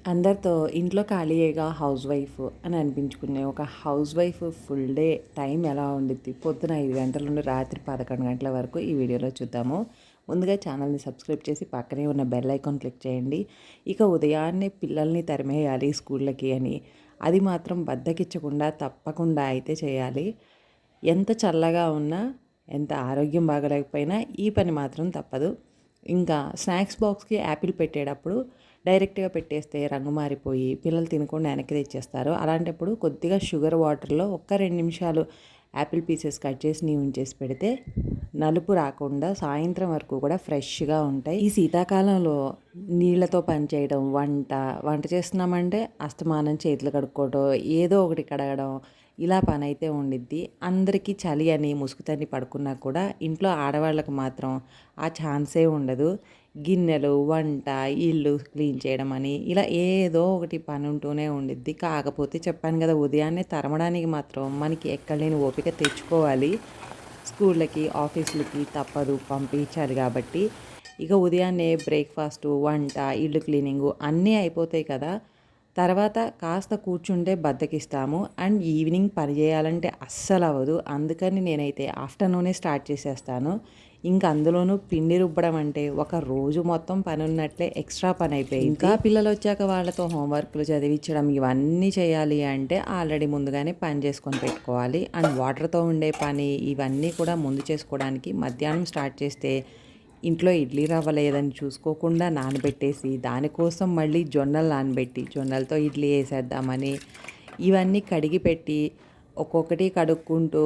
అందరితో ఇంట్లో ఖాళీయేగా house wife అని అనిపించుకునే ఒక house wife full day time ఎలా ఉండిద్ది? పొద్దున 5 గంటల నుండి రాత్రి 11 గంటల వరకు ఈ వీడియోలో చూద్దాము. ముందుగా ఛానల్ని సబ్స్క్రైబ్ చేసి పక్కనే ఉన్న బెల్ ఐకాన్ క్లిక్ చేయండి. ఇక ఉదయాన్నే పిల్లల్ని తరిమేయాలి స్కూళ్ళకి అని, అది మాత్రం బద్ధకిచ్చకుండా తప్పకుండా అయితే చేయాలి. ఎంత చల్లగా ఉన్నా, ఎంత ఆరోగ్యం బాగలేకపోయినా ఈ పని మాత్రం తప్పదు. ఇంకా స్నాక్స్ బాక్స్‌కి యాపిల్ పెట్టేటప్పుడు డైరెక్ట్‌గా పెట్టేస్తే రంగు మారిపోయి పిల్లలు తినకుండా వెనక్కి తెచ్చేస్తారు. అలాంటప్పుడు కొద్దిగా షుగర్ వాటర్‌లో ఒక్క 2 నిమిషాలు యాపిల్ పీసెస్ కట్ చేసి ఉంచేసి పెడితే నలుపు రాకుండా సాయంత్రం వరకు కూడా ఫ్రెష్‌గా ఉంటాయి. ఈ శీతాకాలంలో నీళ్ళతో పని చేయడం, వంట చేస్తున్నామంటే అస్తమానం చేతులు కడుక్కోవడం, ఏదో ఒకటి కడగడం ఇలా పనైతే ఉండిద్ది. అందరికీ చలి అని ముసుగుతన్ని పడుకున్నా కూడా ఇంట్లో ఆడవాళ్ళకు మాత్రం ఆ ఛాన్సే ఉండదు. గిన్నెలు, వంట, ఇల్లు క్లీన్ చేయడం అని ఇలా ఏదో ఒకటి పని ఉంటూనే ఉండిద్ది. కాకపోతే చెప్పాను కదా, ఉదయాన్నే తరమడానికి మాత్రం మనకి ఎక్కడలేని ఓపిక తెచ్చుకోవాలి. స్కూళ్ళకి, ఆఫీసులకి తప్పదు, పంపించాలి కాబట్టి. ఇక ఉదయాన్నే బ్రేక్‌ఫాస్టు, వంట, ఇల్లు క్లీనింగు అన్నీ అయిపోతాయి కదా! తర్వాత కాస్త కూర్చుంటే బద్ధకిస్తాము. అండ్ ఈవినింగ్ పని చేయాలంటే అస్సలవ్వదు. అందుకని నేనైతే ఆఫ్టర్‌నూనే స్టార్ట్ చేసేస్తాను. ఇంక అందులోనూ పిండి రుబ్బడం అంటే ఒక రోజు మొత్తం పనున్నట్లే ఎక్స్‌ట్రా పనైపోయిద్ది. ఇంకా పిల్లలొచ్చాక వాళ్ళతో హోంవర్క్‌లు చదివించడం ఇవన్నీ చేయాలి అంటే ఆల్రెడీ ముందుగానే పని చేసుకొని పెట్టుకోవాలి. అండ్ వాటర్‌తో ఉండే పని ఇవన్నీ కూడా ముందు చేసుకోవడానికి మధ్యాహ్నం స్టార్ట్ చేస్తే ఇంట్లో ఇడ్లీ రవ్వ లేదని చూసుకోకుండా నానబెట్టేసి, దానికోసం మళ్ళీ జొన్నలు నానబెట్టి, జొన్నలతో ఇడ్లీ ఏసేద్దామని, ఇవన్నీ కడిగి పెట్టి, ఒక్కొక్కటి కడుక్కుంటూ,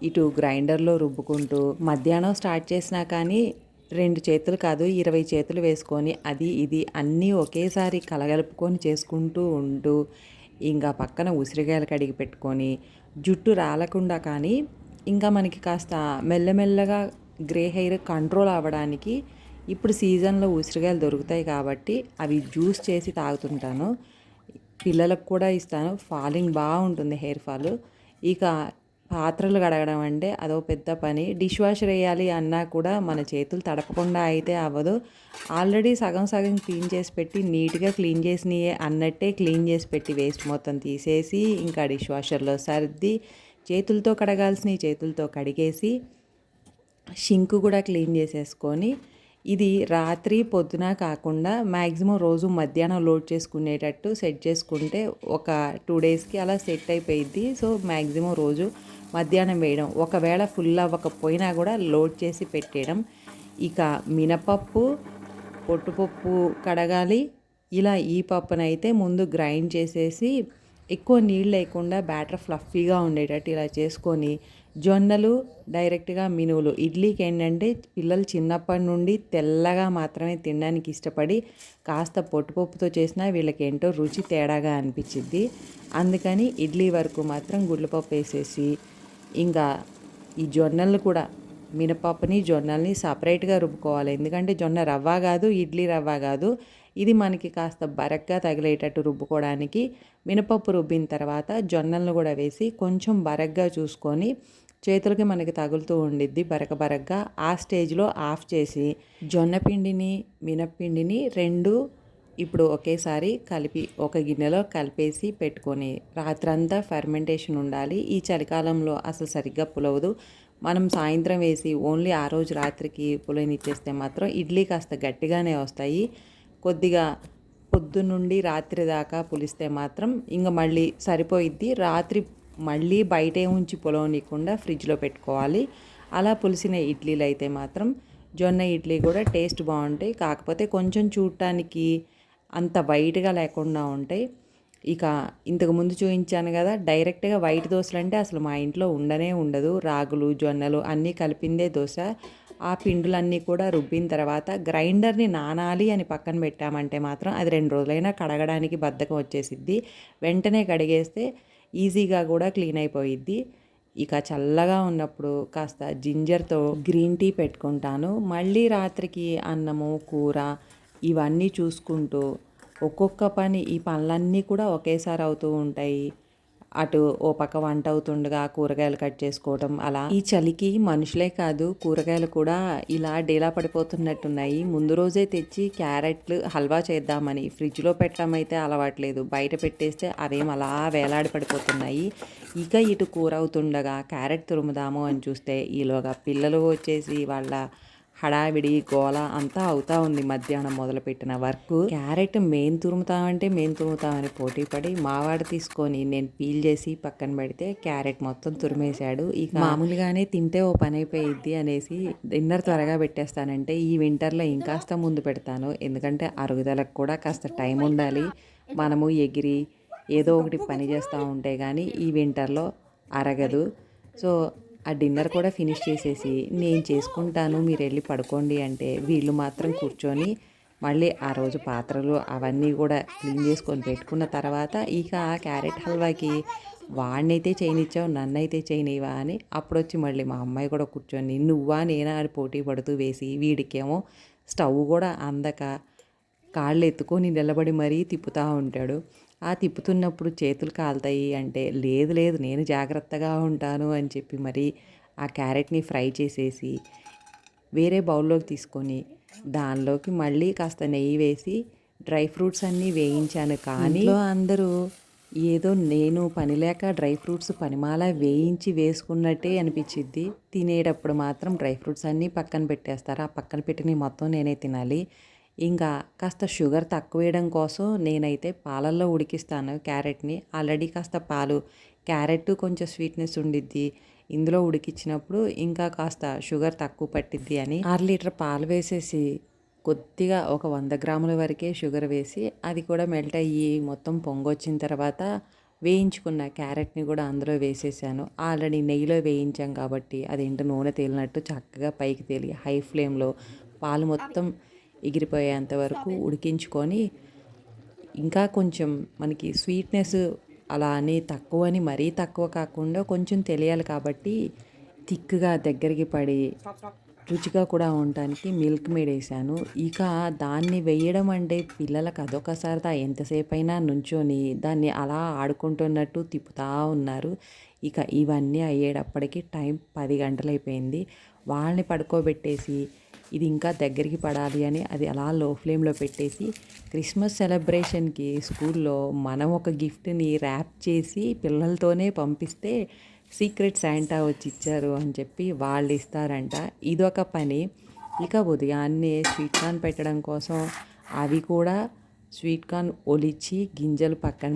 ఇటు గ్రైండర్‌లో రుబ్బుకుంటూ, మధ్యాహ్నం స్టార్ట్ చేసినా కానీ 2 చేతులు కాదు 20 చేతులు వేసుకొని అది, ఇది అన్నీ ఒకేసారి కలగలుపుకొని చేసుకుంటూ ఉంటూ, ఇంకా పక్కన ఉసిరికాయలు కడిగి పెట్టుకొని, జుట్టు రాలకుండా కానీ, ఇంకా మనకి కాస్త మెల్లమెల్లగా గ్రే హెయిర్ కంట్రోల్ అవ్వడానికి ఇప్పుడు సీజన్‌లో ఉసిరికాయలు దొరుకుతాయి కాబట్టి అవి జ్యూస్ చేసి తాగుతుంటాను. పిల్లలకు కూడా ఇస్తాను. ఫాలింగ్ బాగుంటుంది, హెయిర్ ఫాలు. ఇక పాత్రలు కడగడం అంటే అదో పెద్ద పని. డిష్ వాషర్ ఎయ్యాలి అన్నా కూడా మన చేతులు తడపకుండా అయితే అవ్వదు. ఆల్రెడీ సగం సగం క్లీన్ చేసి పెట్టి నీట్‌గా క్లీన్ చేసినయే అన్నట్టే క్లీన్ చేసి పెట్టి వేస్ట్ మొత్తం తీసేసి ఇంకా డిష్ వాషర్‌లో సర్ది చేతులతో కడగాల్సినవి చేతులతో కడిగేసి షింక్ కూడా క్లీన్ చేసేసుకొని, ఇది రాత్రి పొద్దున కాకుండా మ్యాక్సిమం రోజు మధ్యాహ్నం లోడ్ చేసుకునేటట్టు సెట్ చేసుకుంటే ఒక 2 డేస్‌కి అలా సెట్ అయిపోయిద్ది. సో మ్యాక్సిమం రోజు మధ్యాహ్నం వేయడం, ఒకవేళ ఫుల్ అవ్వకపోయినా కూడా లోడ్ చేసి పెట్టేయడం. ఇక మినపప్పు, పొట్టుపప్పు కడగాలి. ఇలా ఈ పప్పునైతే ముందు గ్రైండ్ చేసేసి ఎక్కువ నీళ్ళు లేకుండా బ్యాటర్ ఫ్లఫీగా ఉండేటట్టు ఇలా చేసుకొని, జొన్నలు డైరెక్ట్‌గా మినువులు ఇడ్లీకి ఏంటంటే పిల్లలు చిన్నప్పటి నుండి తెల్లగా మాత్రమే తినడానికి ఇష్టపడి, కాస్త పొట్టుపప్పుతో చేసినా వీళ్ళకేంటో రుచి తేడాగా అనిపించిద్ది. అందుకని ఇడ్లీ వరకు మాత్రం గుడ్లపప్పు వేసేసి, ఇంకా ఈ జొన్నలు కూడా మినపప్పుని, జొన్నల్ని సపరేట్‌గా రుబ్బుకోవాలి. ఎందుకంటే జొన్న రవ్వ కాదు, ఇడ్లీ రవ్వ కాదు. ఇది మనకి కాస్త బరగ్గా తగిలేటట్టు రుబ్బుకోవడానికి. మినపప్పు రుబ్బిన తర్వాత జొన్నలను కూడా వేసి కొంచెం బరగ్గా చూసుకొని, చేతులకి మనకి తగులుతూ ఉండిద్ది బరకగా. ఆ స్టేజ్‌లో ఆఫ్ చేసి జొన్న పిండిని, మినప్పిండిని 2 ఇప్పుడు ఒకేసారి కలిపి ఒక గిన్నెలో కలిపేసి పెట్టుకొని, రాత్రంతా ఫెర్మెంటేషన్ ఉండాలి. ఈ చలికాలంలో అసలు సరిగ్గా పులవదు. మనం సాయంత్రం వేసి ఓన్లీ ఆ రోజు రాత్రికి పులవనిచ్చేస్తే మాత్రం ఇడ్లీ కాస్త గట్టిగానే వస్తాయి. కొద్దిగా పొద్దున్నుండి రాత్రి దాకా పులిస్తే మాత్రం ఇంక మళ్ళీ సరిపోయిద్ది. రాత్రి మళ్ళీ బయటే ఉంచి పులవనీయకుండా ఫ్రిడ్జ్‌లో పెట్టుకోవాలి. అలా పులిసిన ఇడ్లీలు అయితే మాత్రం జొన్న ఇడ్లీ కూడా టేస్ట్ బాగుంటాయి. కాకపోతే కొంచెం చూడటానికి అంత వైట్‌గా లేకుండా ఉంటాయి. ఇక ఇంతకుముందు చూయించాను కదా, డైరెక్ట్‌గా వైట్ దోసలంటే అసలు మా ఇంట్లో ఉండనే ఉండదు. రాగులు, జొన్నలు అన్నీ కలిపిందే దోస. ఆ పిండులన్నీ కూడా రుబ్బిన తర్వాత గ్రైండర్‌ని నానాలి అని పక్కన పెట్టామంటే మాత్రం అది 2 రోజులైనా కడగడానికి బద్ధకం వచ్చేసిద్ది. వెంటనే కడిగేస్తే ఈజీగా కూడా క్లీన్ అయిపోయిద్ది. ఇక చల్లగా ఉన్నప్పుడు కాస్త జింజర్‌తో గ్రీన్ టీ పెట్టుకుంటాను. మళ్ళీ రాత్రికి అన్నము, కూర ఇవన్నీ చూసుకుంటూ ఒక్కొక్క పని, ఈ పనులన్నీ కూడా ఒకేసారి అవుతూ ఉంటాయి. అటు ఓ పక్క వంట అవుతుండగా కూరగాయలు కట్ చేసుకోవటం అలా. ఈ చలికి మనుషులే కాదు కూరగాయలు కూడా ఇలా డీలా పడిపోతున్నట్టున్నాయి. ముందు రోజే తెచ్చి క్యారెట్లు హల్వా చేద్దామని ఫ్రిడ్జ్లో పెట్టడం అయితే అలవాట్లేదు. బయట పెట్టేస్తే అవేం అలా వేలాడి పడిపోతున్నాయి. ఇక ఇటు కూర అవుతుండగా క్యారెట్ తురుముదాము అని చూస్తే ఈలోగా పిల్లలు వచ్చేసి వాళ్ళ హడావిడి గోల అంతా అవుతా ఉంది. మధ్యాహ్నం మొదలుపెట్టిన వర్క్. క్యారెట్ మేం తురుముతామని పోటీ పడి మావాడు తీసుకొని నేను పీల్ చేసి పక్కన పెడితే క్యారెట్ మొత్తం తురిమేశాడు. ఇక మామూలుగానే తింటే ఓ పని అయిపోయిద్ది అనేసి డిన్నర్ త్వరగా పెట్టేస్తానంటే ఈ వింటర్లో ఇంకాస్త ముందు పెడతాను. ఎందుకంటే అరుగుదలకు కూడా కాస్త టైం ఉండాలి. మనము ఎగిరి ఏదో ఒకటి పని చేస్తూ ఉంటే కానీ ఈ వింటర్లో అరగదు. సో ఆ డిన్నర్ కూడా ఫినిష్ చేసేసి నేను చేసుకుంటాను మీరు వెళ్ళి పడుకోండి అంటే వీళ్ళు మాత్రం కూర్చొని మళ్ళీ ఆ రోజు పాత్రలు అవన్నీ కూడా క్లీన్ చేసుకొని పెట్టుకున్న తర్వాత ఇక ఆ క్యారెట్ హల్వాకి వాడినైతే చేయనిచ్చావు నన్నైతే చేయనివా అని అప్పుడొచ్చి మళ్ళీ మా అమ్మాయి కూడా కూర్చొని నువ్వా నేనా అని పోటీ పడుతూ వేసి వీడికేమో స్టవ్ కూడా అందక కాళ్ళు ఎత్తుకొని నిలబడి మరీ తిప్పుతూ ఉంటాడు. ఆ తిప్పుతున్నప్పుడు చేతులు కాలుతాయి అంటే లేదు లేదు నేను జాగ్రత్తగా ఉంటాను అని చెప్పి మరి ఆ క్యారెట్ని ఫ్రై చేసేసి వేరే బౌల్లోకి తీసుకొని దానిలోకి మళ్ళీ కాస్త నెయ్యి వేసి డ్రై ఫ్రూట్స్ అన్నీ వేయించాను. కానీ అందరూ ఏదో నేను పని లేక డ్రై ఫ్రూట్స్ పనిమాల వేయించి వేసుకున్నట్టే అనిపించిద్ది. తినేటప్పుడు మాత్రం డ్రై ఫ్రూట్స్ అన్నీ పక్కన పెట్టేస్తారు. ఆ పక్కన పెట్టినవి మొత్తం నేనే తినాలి. ఇంకా కాస్త షుగర్ తక్కువ వేయడం కోసం నేనైతే పాలల్లో ఉడికిస్తాను క్యారెట్ని. ఆల్రెడీ కాస్త పాలు క్యారెట్ కొంచెం స్వీట్నెస్ ఉండిద్ది. ఇందులో ఉడికించినప్పుడు ఇంకా కాస్త షుగర్ తక్కువ పట్టిద్ది అని 6 లీటర్ పాలు వేసేసి కొద్దిగా ఒక 100 గ్రాముల వరకే షుగర్ వేసి అది కూడా మెల్ట్ అయ్యి మొత్తం పొంగొచ్చిన తర్వాత వేయించుకున్న క్యారెట్ని కూడా అందులో వేసేసాను. ఆల్రెడీ నెయ్యిలో వేయించాం కాబట్టి అదేంటో నూనె తేలినట్టు చక్కగా పైకి తేలి హై ఫ్లేమ్లో పాలు మొత్తం ఎగిరిపోయేంత వరకు ఉడికించుకొని ఇంకా కొంచెం మనకి స్వీట్నెస్ అలా అని తక్కువని మరీ తక్కువ కాకుండా కొంచెం తెలియాలి కాబట్టి థిక్గా దగ్గరికి పడి రుచిగా కూడా ఉండటానికి మిల్క్ మేడ్ వేసాను. ఇక దాన్ని వేయడం అంటే పిల్లలకు అదొక సరదా. ఎంతసేపు అయినా నుంచొని దాన్ని అలా ఆడుకుంటున్నట్టు తిప్పుతూ ఉన్నారు. ఇక ఇవన్నీ అయ్యేటప్పటికి టైం 10 గంటలు అయిపోయింది. వాళ్ళని పడుకోబెట్టేసి ఇది ఇంకా దగ్గరికి పడాలి అని అది అలా లో ఫ్లేమ్లో పెట్టేసి క్రిస్మస్ సెలబ్రేషన్కి స్కూల్లో మనం ఒక గిఫ్ట్ని ర్యాప్ చేసి పిల్లలతోనే పంపిస్తే సీక్రెట్ శాంటా వచ్చి ఇచ్చారు అని చెప్పి వాళ్ళు ఇస్తారంట. ఇదొక పని. ఇక ఉదయాన్నే స్వీట్ కార్న్ పెట్టడం కోసం అవి కూడా స్వీట్ కార్న్ ఒలిచి గింజలు పక్కన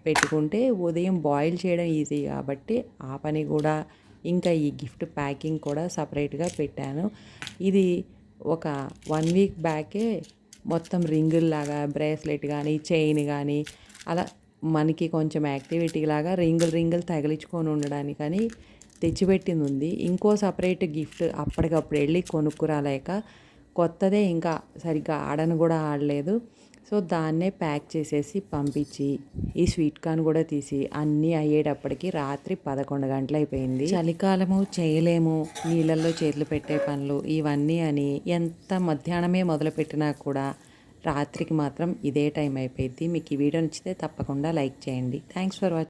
పెట్టుకుంటే ఉదయం బాయిల్ చేయడం ఈజీ కాబట్టి ఆ పని కూడా ఇంకా ఈ గిఫ్ట్ ప్యాకింగ్ కూడా సపరేట్గా పెట్టాను. ఇది ఒక 1 వీక్ బ్యాకే మొత్తం రింగుల్లాగా బ్రేస్లెట్ కానీ చైన్ కానీ అలా మనకి కొంచెం యాక్టివిటీ లాగా రింగులు తగిలించుకొని ఉండడానికని తెచ్చిపెట్టింది ఉంది. ఇంకో సపరేట్ గిఫ్ట్ అప్పటికప్పుడు వెళ్ళి కొనుక్కురాలేక కొత్తదే ఇంకా సరిగ్గా ఆడను కూడా ఆడలేదు. సో దాన్నే ప్యాక్ చేసేసి పంపించి ఈ స్వీట్ కార్న్ కూడా తీసి అన్నీ అయ్యేటప్పటికి రాత్రి 11 గంటలు అయిపోయింది. చలికాలము చేయలేము నీళ్ళల్లో చేతులు పెట్టే పనులు ఇవన్నీ అని ఎంత మధ్యాహ్నమే మొదలుపెట్టినా కూడా రాత్రికి మాత్రం ఇదే టైం అయిపోయింది. మీకు ఈ వీడియో నచ్చితే తప్పకుండా లైక్ చేయండి. Thanks for watching.